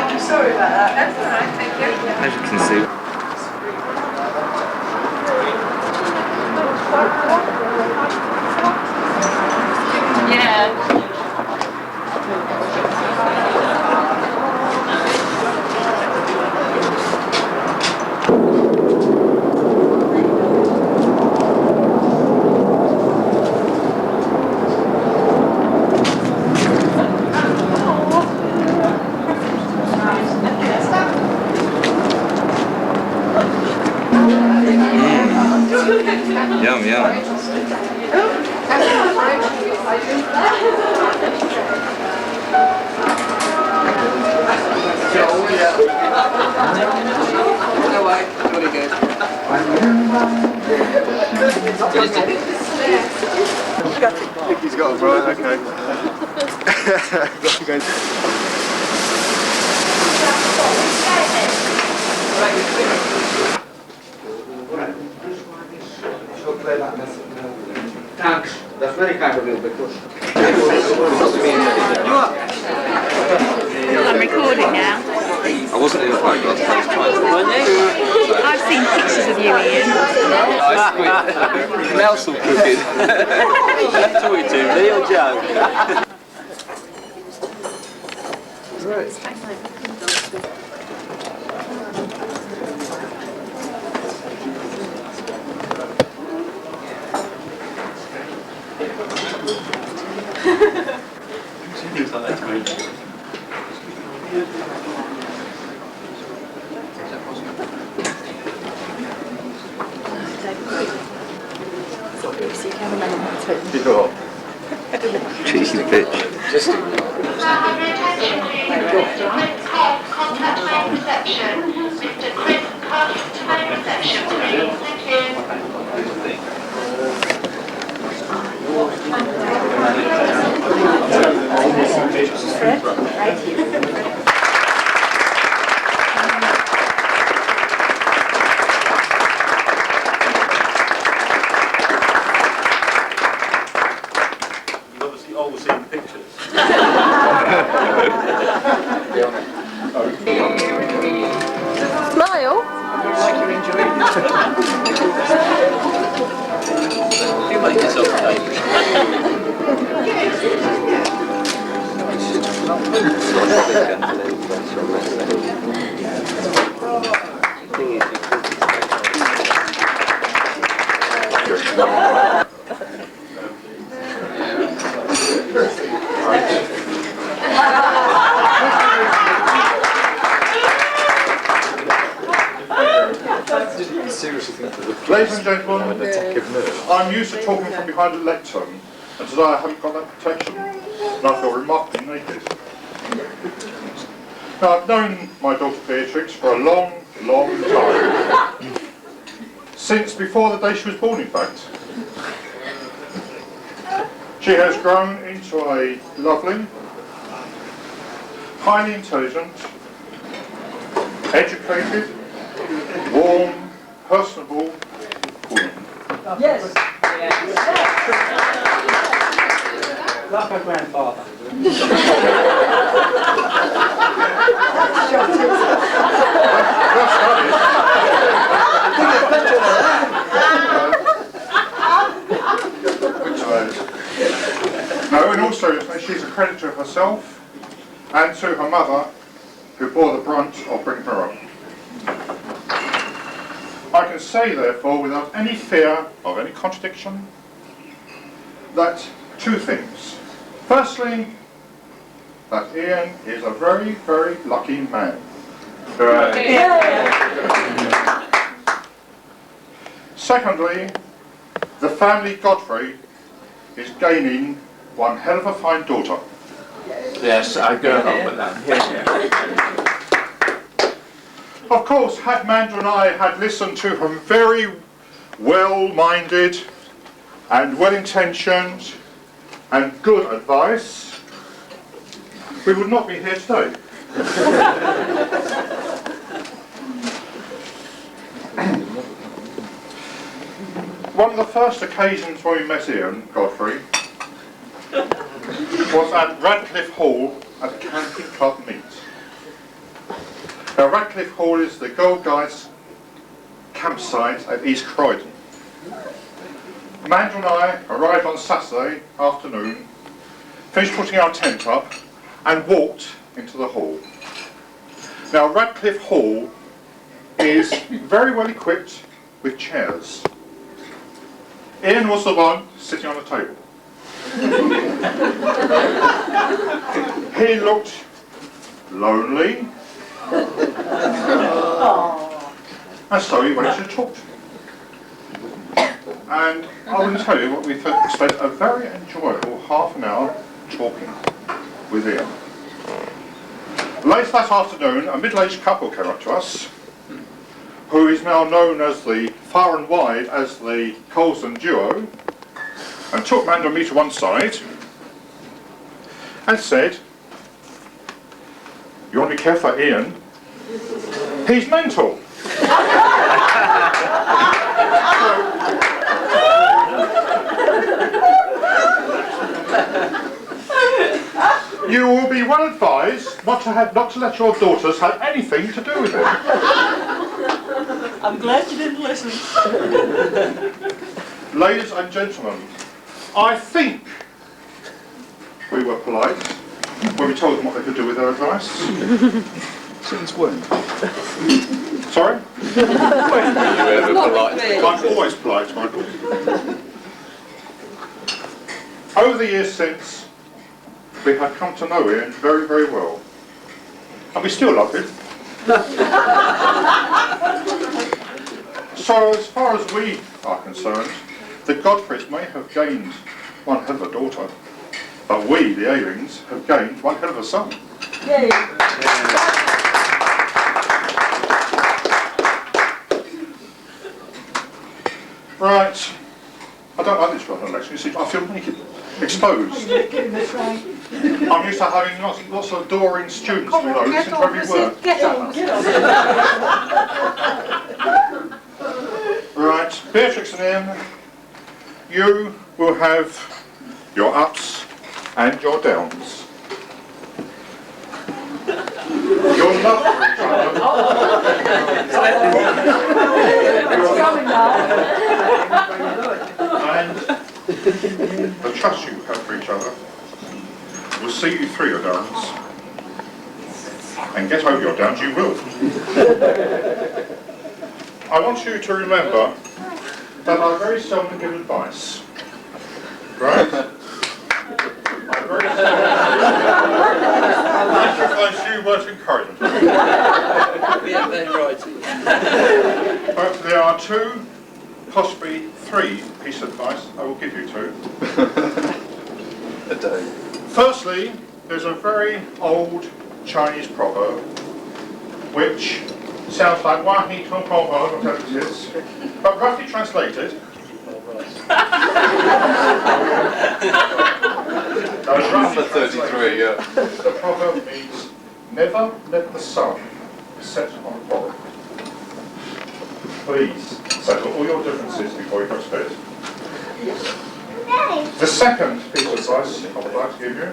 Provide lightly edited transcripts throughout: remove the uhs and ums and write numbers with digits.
I'm sorry about that. That's all right, thank you. As you can see. Yeah. Yum, yum. He's got a right, okay. Thanks. That's very kind of you because I'm recording now. I wasn't in the photograph last time. I've seen pictures of you, Ian. Mouse all cooking. Toy too, real joke. Cheeky bitch. Contact reception. Mr. Chris Cuff to main reception, please. Thank you. You've obviously all seen the pictures. Smile. Like you enjoyed it. You make yourself famous. Ladies and gentlemen, I'm used to talking from behind a lectern, and today I haven't got that protection, and I feel remarkably naked. Now, I've known my daughter Beatrix for a long, long time. Since before the day she was born, in fact. She has grown into a lovely, highly intelligent, educated, warm, personable woman. yes. Like my grandfather. No, in all seriousness, she's a credit to herself and to her mother, who bore the brunt of bringing her up. I can say, therefore, without any fear of any contradiction, that two things. Firstly, that Ian is a very, very lucky man. Secondly, the family Godfrey is gaining one hell of a fine daughter. Yes, I go along with that. Of course, had Mandra and I had listened to her very well-minded and well-intentioned and good advice, we would not be here today. One of the first occasions when we met Ian Godfrey was at Radcliffe Hall at a camping club meet. Now Radcliffe Hall is the Girl Guides campsite at East Croydon. Amanda and I arrived on Saturday afternoon, finished putting our tent up and walked into the hall. Now Radcliffe Hall is very well equipped with chairs. Ian was the one sitting on the table. He looked lonely, and so he went to talk to me. And I will tell you what we spent a very enjoyable half an hour talking with Ian. Later that afternoon, a middle-aged couple came up to us, who is now known as the far and wide as the Colson duo, and took Amanda and me to one side and said, "You want to be careful of Ian? He's mental." You will be well advised not to let your daughters have anything to do with it. I'm glad you didn't listen. Ladies and gentlemen, I think we were polite when we told them what they could do with their advice. Since when? Sorry? Whoever polite. I'm always polite, Michael. Over the years since, we have come to know Ian very, very well. And we still love him. So as far as we are concerned, the Godfreys may have gained one hell of a daughter, but we, the Aylings, have gained one hell of a son. Yay. Right. I don't like this one election. You see, I feel naked, exposed. I'm used to having lots of adoring students who listen to every word. Get on. Right, Beatrix and Ian, you will have your ups and your downs. Your love for each other. And the trust you have for each other will see you through your downs. And get over your downs, you will. I want you to remember that I very seldom give advice. Right? I very seldom. Sacrifice you weren't encouragement. But there are two, possibly three pieces of advice I will give you two. A day. Firstly, there's a very old Chinese proverb which sounds like Wah He Tong Pong Ho, whatever it is, but roughly translated. Number 33, yeah. The proverb means, never let the sun set on a quarrel. Please settle all your differences before you go to bed. The second piece of advice I would like to give you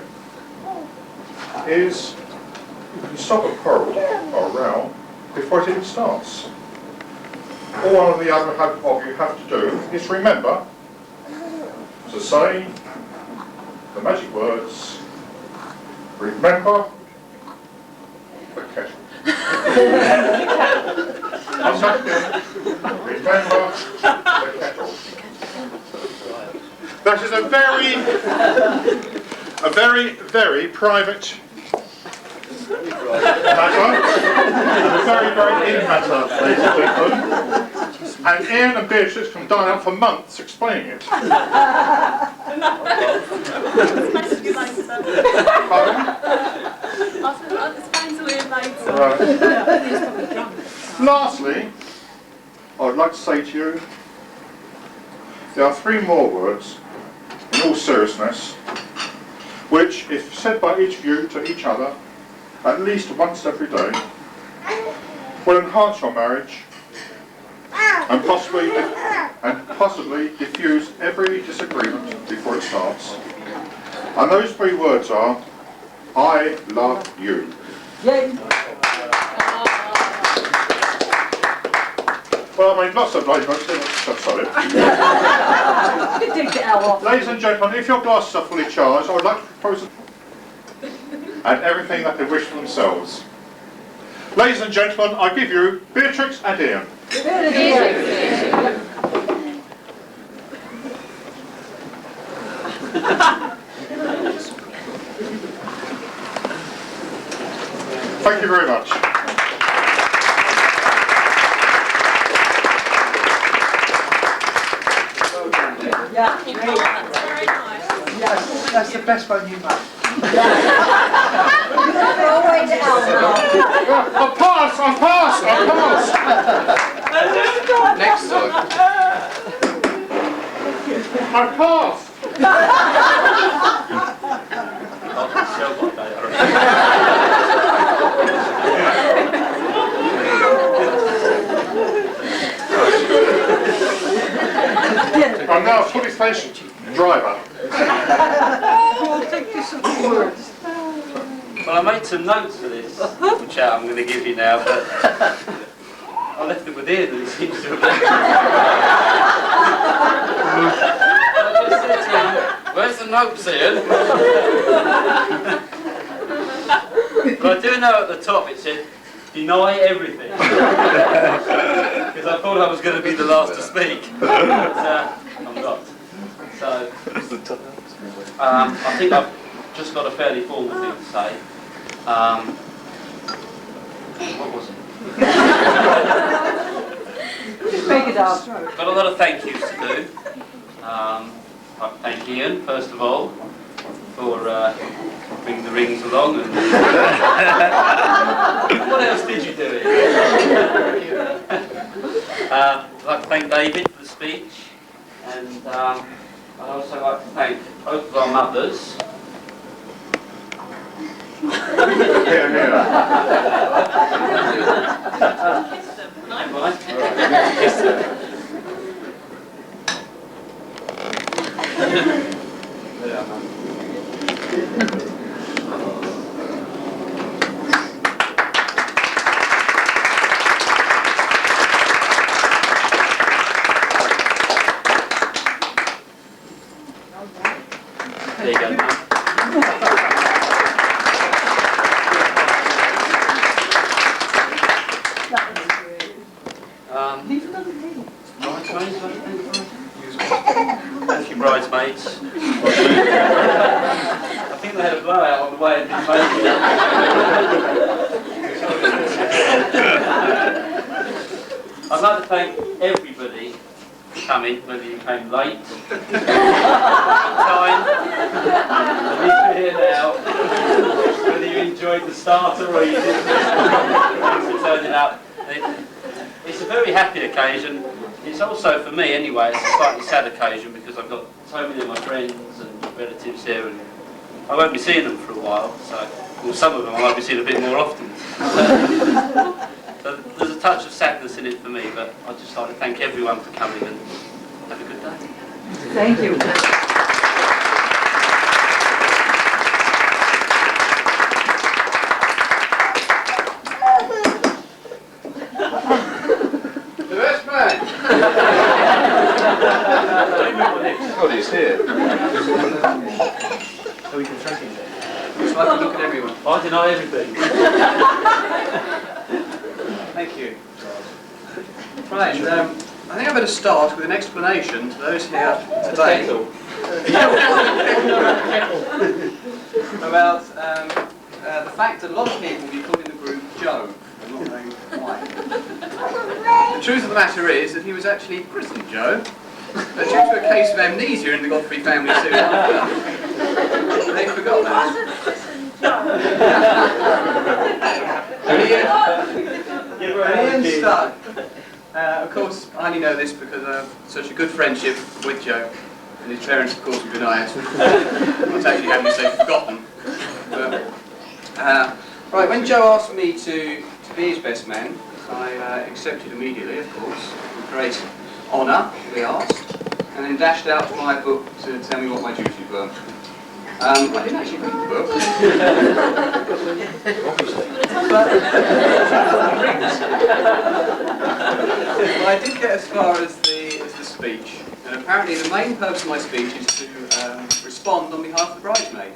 is you stop a quarrel or a row before it even starts. All one or the other of you have to do is remember to say the magic words, remember the kettle. I'll say it again, remember the kettle. That is a very private matter. A very, very in matter, ladies and gentlemen. And Ian and Beatrix can dine out for months explaining it. Right. Lastly, I would like to say to you, there are three more words, in all seriousness, which, if said by each of you to each other, at least once every day, will enhance your marriage and possibly diffuse every disagreement before it starts. And those 3 words are, I love you. Yay! Well, I made lots of bloody notes, sorry. You can take the L off. Ladies and gentlemen, if your glasses are fully charged, I would like to propose and everything that they wish for themselves. Ladies and gentlemen, I give you Beatrix and Ian. Thank you very much. Yeah, great. Yes, that's the best one you've had. Always L now. I'll pass, I'll pass, I'll pass. Next one. I'll pass. I'm now a fully fledged driver. Well, I made some notes for this little chat I'm going to give you now, but I left it with Ian and he seems to have left I just said to him, where's the notes, Ian? But I do know at the top it said, deny everything. Because I thought I was going to be the last to speak. But I'm not. So, I think I've just got a fairly formal thing to say. What was it? Just make it up. Got a lot of thank yous to do. I'd thank Ian, first of all, for bringing the rings along. And what else did you do? I'd like to thank David for the speech, and I'd also like to thank both of our mothers. Here, here. Never mind. There you go. Thank you, bridesmaids. I think they had a blowout on the way and didn't make it. I'd like to thank everybody for coming, whether you came late, time, at least you're here now, whether you enjoyed the starter or you didn't. Thanks for turning up. It's a very happy occasion. It's also, for me anyway, it's a slightly sad occasion because I've got so many of my friends and relatives here and I won't be seeing them for a while, so, well, some of them I might be seeing a bit more often. So there's a touch of sadness in it for me, but I'd just like to thank everyone for coming and have a good day. Thank you. The best man! Oh, he's here. So we can track him there. So I can look at everyone. I deny everything. Thank you. Right, I think I better start with an explanation to those here today about the fact that a lot of people will be calling the group Joe. I'm not knowing why. The truth of the matter is that he was actually christened Joe, but due to a case of amnesia in the Godfrey family soon after, they forgot that. Ian Studd. Of course, I only know this because I have such a good friendship with Joe, and his parents, of course, would deny it. Not actually having to say forgotten. But, right, when Joe asked me to be his best man, I accepted immediately, of course, with great honour, to be asked, and then dashed out to my book to tell me what my duties were. I didn't actually read the book. But I did get as far as the speech. And apparently the main purpose of my speech is to respond on behalf of the bridesmaid,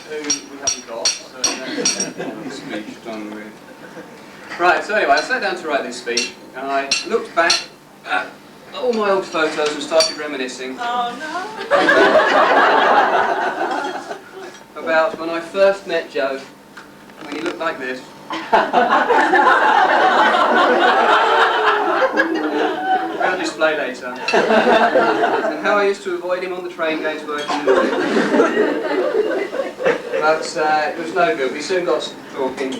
who we haven't got, so that's speech done with. Right, so anyway, I sat down to write this speech, and I looked back at all my old photos and started reminiscing. Oh no! About when I first met Joe, when he looked like this. We'll display later. And how I used to avoid him on the train going to work in the morning. But it was no good. We soon got talking.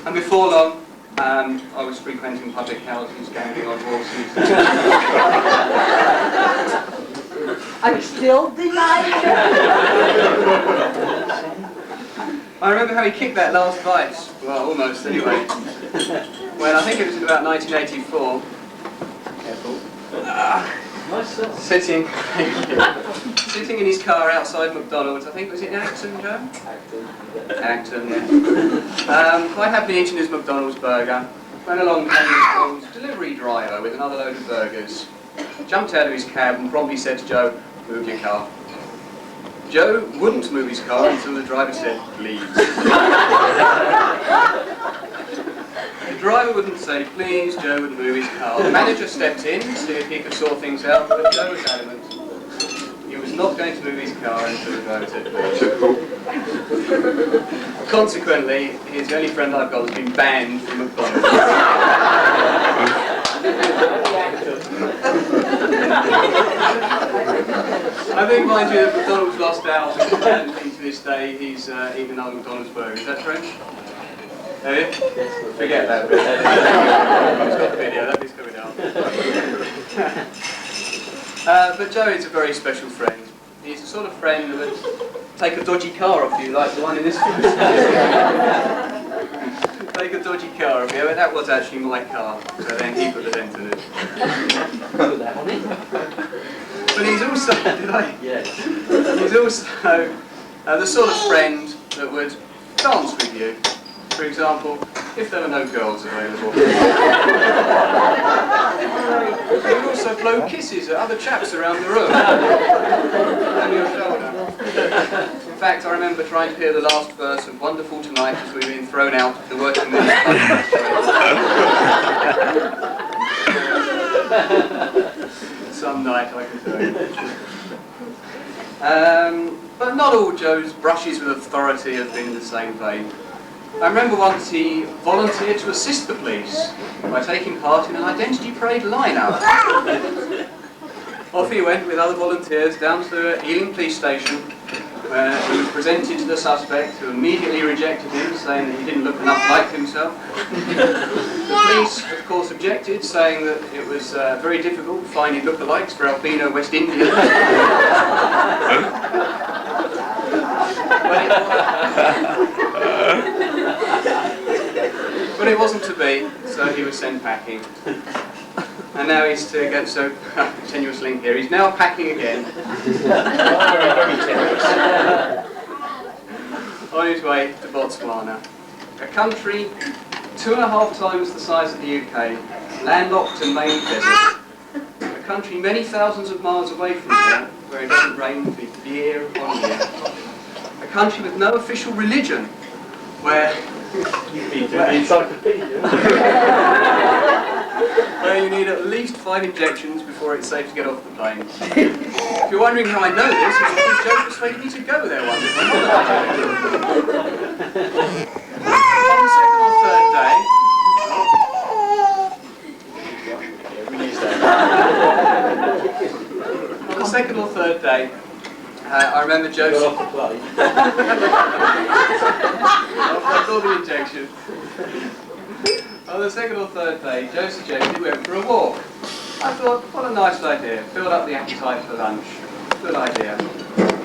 And before long, I was frequenting public houses, gambling on horses. I'm still denying I remember how he kicked that last vice. Well, almost anyway. When I think it was in about 1984. Careful. Sitting in his car outside McDonald's. I think was it in Acton, Joe? Acton, yeah. Quite happily eating his McDonald's burger. Went along came his delivery driver with another load of burgers. Jumped out of his cab and promptly said to Joe, "Move your car." Joe wouldn't move his car until the driver said, "Please." The driver wouldn't say please, Joe wouldn't move his car. The manager stepped in to see if he could sort things out, but Joe was adamant. He was not going to move his car until the driver said please. Consequently, he's the only friend I've got that's been banned from McDonald's. I think, mind you, that McDonald's lost out, and to this day he's eating another McDonald's burger. Is that true? Have you? Forget that bit. It's got the video, that bit's coming out. But Joe is a very special friend. He's the sort of friend that would take a dodgy car off you, like the one in this photo. Take a dodgy car off you, and that was actually my car, so then he put the dent in it. Put that on it. But he's also, did I? Yes. He's also the sort of friend that would dance with you. For example, if there were no girls available. He would also blow kisses at other chaps around the room. On your shoulder. In fact, I remember trying to hear the last verse of Wonderful Tonight as we were being thrown out of the working men's Some night, I can tell you. But not all Joe's brushes with authority have been in the same vein. I remember once he volunteered to assist the police by taking part in an identity parade lineup. Off he went with other volunteers down to Ealing police station, where he was presented to the suspect, who immediately rejected him, saying that he didn't look enough like himself. The police, of course, objected, saying that it was very difficult finding lookalikes for albino West Indians. But it wasn't to be, so he was sent packing. And now he's to get so tenuous link here. He's now packing again. Very tenuous. On his way to Botswana, a country 2.5 times the size of the UK, landlocked and main desert. A country many thousands of miles away from here, where it doesn't rain for year on year. A country with no official religion, where where you need at least 5 injections before it's safe to get off the plane. If you're wondering how I know this, it's because Joe persuaded me to go there once. On the second or third day, on the second or third day, I remember Joe. Got off the plane. After all the injection. On the second or third day, Joe suggested we went for a walk. I thought, what a nice idea. Build up the appetite for lunch. Good idea.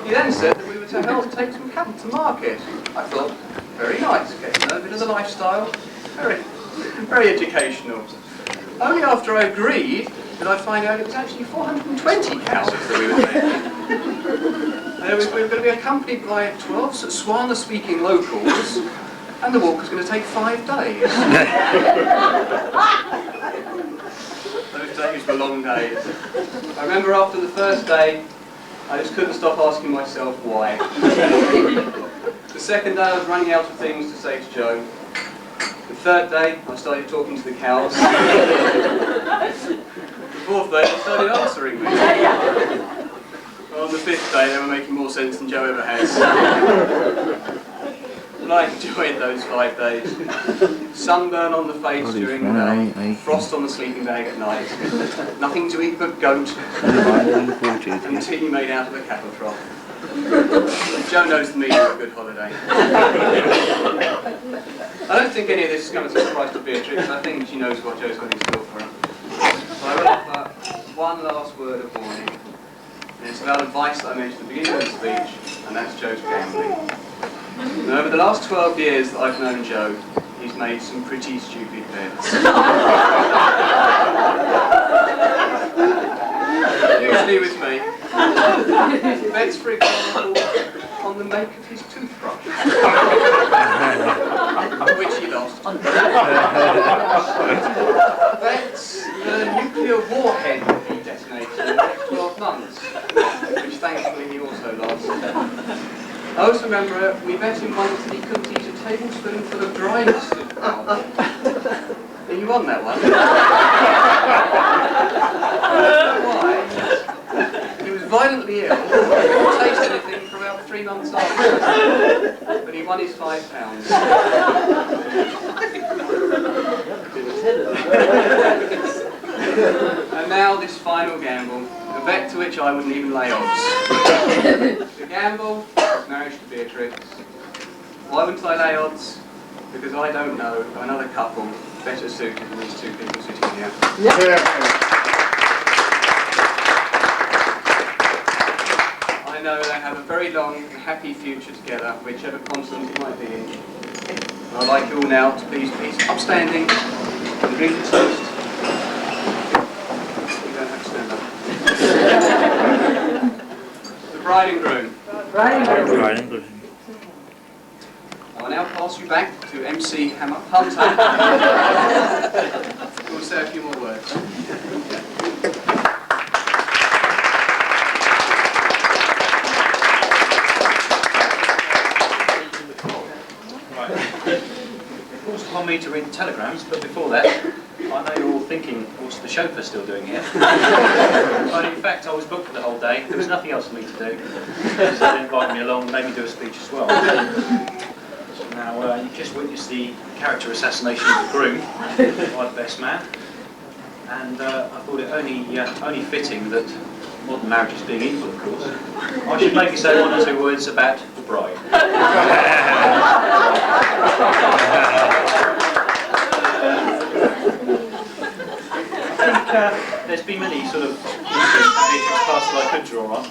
He then said that we were to help take some cattle to market. I thought, very nice. Get to know a bit of the lifestyle. Very educational. Only after I agreed did I find out it was actually 420 cows that we were taking. We were going to be accompanied by 12 Swana-speaking locals, and the walk was going to take 5 days. Those days were long days. I remember after the first day, I just couldn't stop asking myself why. The second day, I was running out of things to say to Joe. The third day, I started talking to the cows. The fourth day, they started answering me. On the fifth day, they were making more sense than Joe ever has. And I enjoyed those 5 days. Sunburn on the face during the day, frost on the sleeping bag at night, nothing to eat but goat, and tea made out of a cattle trough. Joe knows the meaning of a good holiday. I don't think any of this is going to surprise to Beatrix. I think she knows what Joe's got in store for her. So I will offer one last word of warning. And it's about advice that I mentioned at the beginning of the speech, and that's Joe's gambling. And over the last 12 years that I've known Joe, he's made some pretty stupid bets. Usually with me. Bets, for example, on the make of his toothbrush, which he lost. Bets the nuclear warhead that he detonated in the next 12 months, which thankfully he also lost. I also remember we bet him once that he couldn't eat a tablespoonful of dry mustard powder. And you won that one. I don't know why. He was violently ill, didn't taste anything for about 3 months after. But he won his £5. And now this final gamble, a bet to which I wouldn't even lay odds. The gamble is marriage to Beatrix. Why wouldn't I lay odds? Because I don't know of another couple better suited than these two people sitting here. I know they have a very long and happy future together, whichever continent it might be in. And I'd like you all now to please be upstanding and drink the toast. You don't have to stand up. The bride and groom. I'll now pass you back to MC Hunter, who will say a few more words. It falls upon me to read the telegrams, but before that, I know you're all thinking, what's the chauffeur still doing here? But in fact, I was booked for the whole day. There was nothing else for me to do. So they invited me along and made me do a speech as well. Now, you've just witnessed the character assassination of the groom by the best man. And I thought it only fitting that modern marriage is being equal, of course. I should maybe say 1 or 2 words about the bride. I think there's been many sort of interesting parts that I could draw on,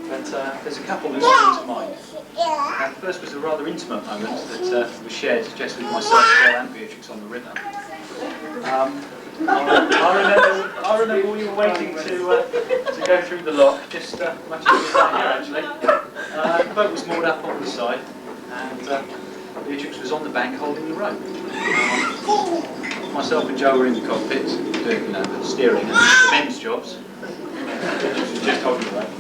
but there's a couple that spring to mind. The first was a rather intimate moment that was shared just with myself, Joe and Beatrix on the river. I remember we were waiting to go through the lock, just much as we are here actually. The boat was moored up on the side, and Beatrix was on the bank holding the rope. Myself and Joe were in the cockpit doing the steering and the men's jobs. Beatrix was just holding the rope.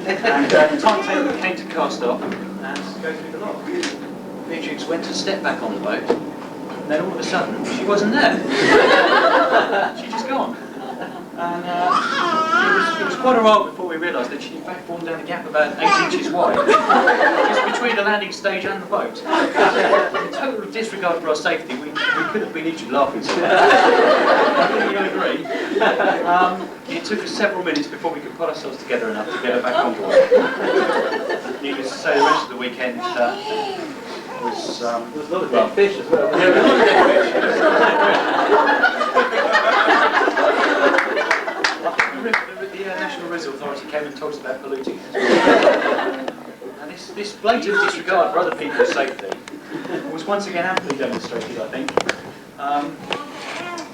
And the timetable came to cast off and go through the lock. Beatrix went to step back on the boat, and then all of a sudden, she wasn't there. She'd just gone. And it was quite a while before we realised that she'd in fact fallen down a gap about 8 inches wide, just between the landing stage and the boat. In total disregard for our safety, we could have been each laughing somewhere. I think you'll agree. It took us several minutes before we could put ourselves together enough to get her back on board. Needless to say, the rest of the weekend was... there was a lot of dead fish as well. Yeah, there was a lot of dead fish. The National Reserve Authority came and told us about polluting it. And this blatant disregard for other people's safety was once again amply demonstrated, I think.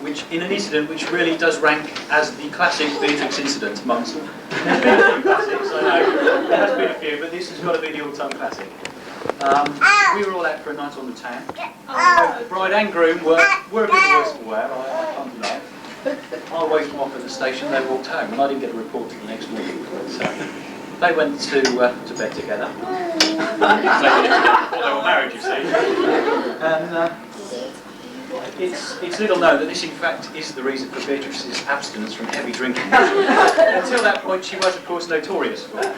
which in an incident which really does rank as the classic Beatrix incident amongst them. There's been a few classics, I know. There has been a few, but this has got to be the all-time classic. We were all out for a night on the town. Both the bride and groom were a bit worse for wear, I can't deny. I waved them off at the station, they walked home, and I didn't get a report till the next morning. So they went to bed together. Well, they were married, you see. And it's little known that this, in fact, is the reason for Beatrix's abstinence from heavy drinking. Until that point, she was, of course, notorious for it.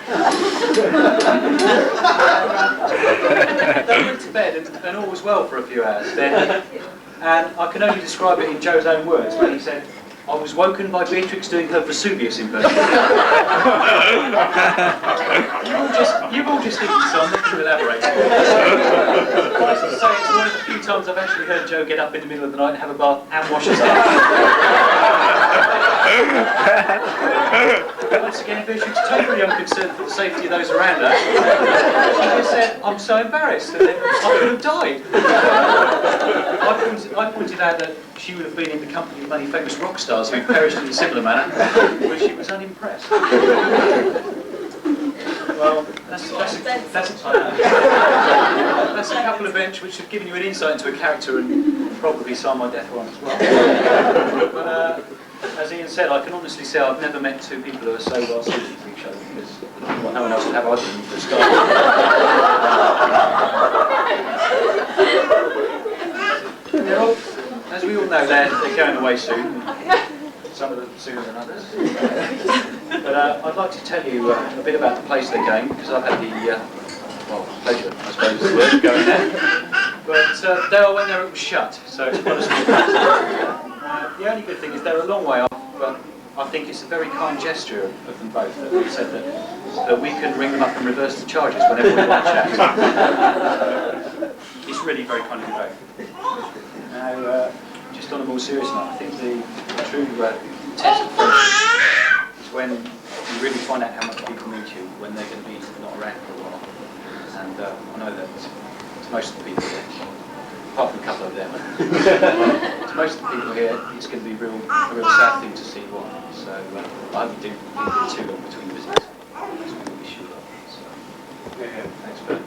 They went to bed, and all was well for a few hours. Then, and I can only describe it in Joe's own words, when he said, "I was woken by Beatrix doing her Vesuvius impersonation." You've all just eaten, so I'm not going to elaborate. Suffice it to say, it's one of the few times I've actually heard Joe get up in the middle of the night and have a bath and wash his hands. Once again, Beatrix, totally unconcerned for the safety of those around her, she just said, "I'm so embarrassed," and then I could have died. I pointed out that she would have been in the company of many famous rock stars who perished in a similar manner, but she was unimpressed. Well, that's a couple of events which have given you an insight into a character and probably signed my death warrant as well. But as Ian said, I can honestly say I've never met two people who are so well suited to each other, because no one else would have either of them for a start. They're all, as we all know, they're going away soon. Some of them sooner than others. But I'd like to tell you a bit about the place they're going, because I've had the pleasure, I suppose, of going there. But they are when it was shut, so it's quite a small place. The only good thing is they're a long way off, but I think it's a very kind gesture of them both that we said that we can ring them up and reverse the charges whenever we want to chat. It's really very kind of you both. Now, just on a more serious note, I think the true test of friendship is when you really find out how much people need you when they're going to be not around for a while. And I know that to most of the people here, apart from a couple of them, to most of the people here, it's going to be a real sad thing to see you on. So I hope you do too long between visits. So we wish you luck. So, thanks, Ben.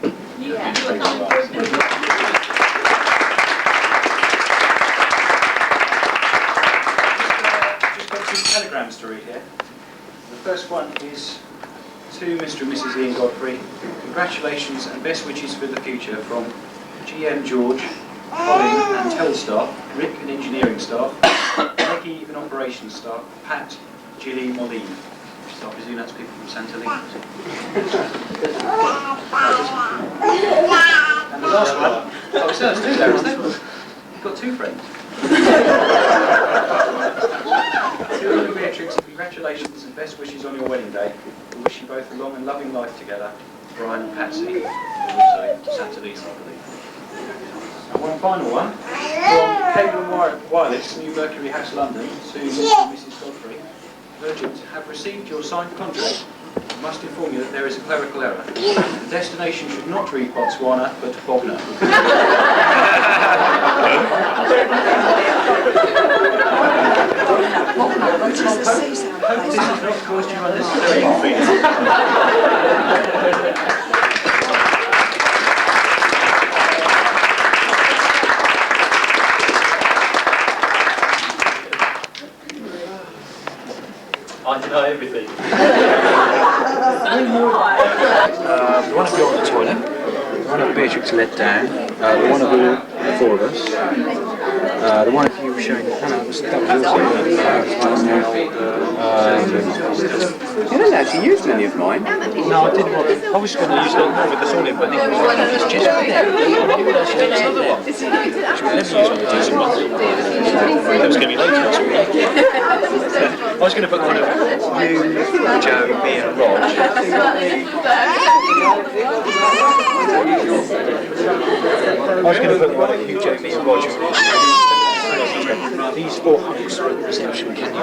Just got two telegrams to read here. The first one is to Mr. and Mrs. Ian Godfrey. Congratulations and best wishes for the future from GM George, Colin and Tel staff, Rick and engineering staff, Maggie and operations staff, Pat, Gilly, Moline. So I presume that's people from Santa Lena. And the last one, oh, so there's two there, isn't there? You've got two friends. Sylvia and Beatrix, congratulations and best wishes on your wedding day. We wish you both a long and loving life together. Brian and Patsy, also Santa Lena, I believe. And one final one, from Cable and Wireless, New Mercury House, London, to Mr. and Mrs. Godfrey. Urgent, have received your signed contract. I must inform you that there is a clerical error. The destination should not read Botswana, but Bogner. Hope this has not caused you unnecessary inconvenience. I deny everything. The one of you on the toilet, the one of Beatrix led down, the one of the four of us, the one of you showing, that was You didn't actually use any of mine. No, I didn't want to. I was going to use a lot more with the sorting, but I think it was just that was going to be later. I was going to put one of you, Joe, me and Rog. I was going to put one of you, Joe, me and Rog. These four hunks are at the reception. Can you